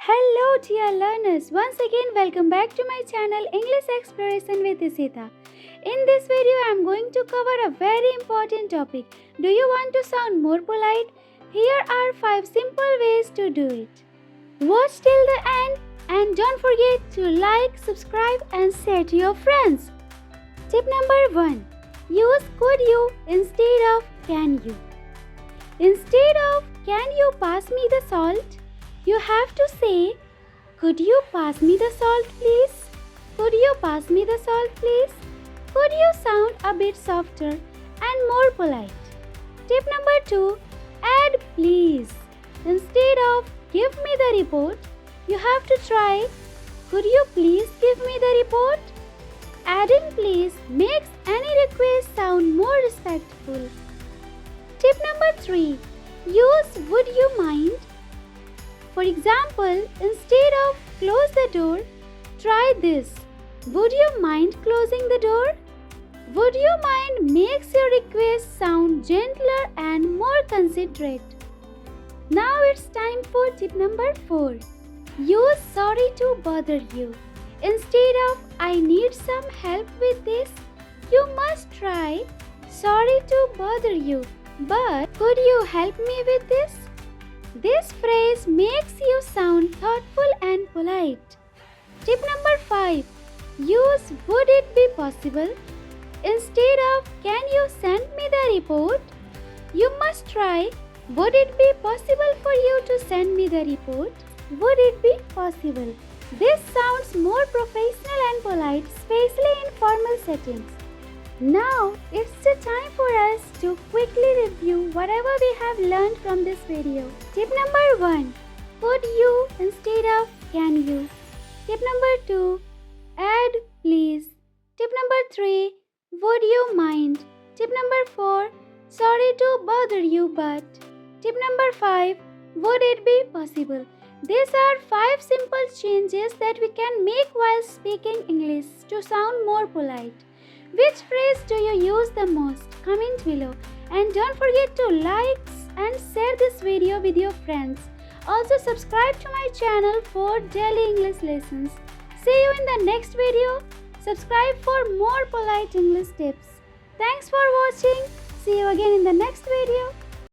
Hello dear learners, once again welcome back to my channel English Exploration with Isita. In this video I am going to cover a very important topic. Do you want to sound more polite? Here are 5 simple ways to do it. Watch till the end and don't forget to like, subscribe and share to your friends. Tip number 1. Use could you instead of can you. Instead of can you pass me the salt, you have to say, could you pass me the salt please? Could you pass me the salt please? Could you sound a bit softer and more polite? Tip number 2. Add please. Instead of give me the report, you have to try, could you please give me the report? Adding please makes any request sound more respectful. Tip number 3. Use would you mind. For example, instead of close the door, try this. Would you mind closing the door? Would you mind makes your request sound gentler and more considerate. Now it's time for tip number 4. Use sorry to bother you. Instead of I need some help with this, you must try sorry to bother you, but could you help me with this? This phrase makes you sound thoughtful and polite. Tip number 5. Use would it be possible. Instead of can you send me the report, you must try would it be possible for you to send me the report? Would it be possible? This sounds more professional and polite, especially in formal settings. Now it's the time for us to quickly review whatever we have learned from this video. Tip number 1. Could you instead of can you. Tip number 2. Add please. Tip number 3. Would you mind. Tip number 4. Sorry to bother you but. Tip number 5. Would it be possible. These are 5 simple changes that we can make while speaking English to sound more polite. Which phrase do you use the most? Comment below. And don't forget to like and share this video with your friends. Also subscribe to my channel for daily English lessons. See you in the next video. Subscribe for more polite English tips. Thanks for watching. See you again in the next video.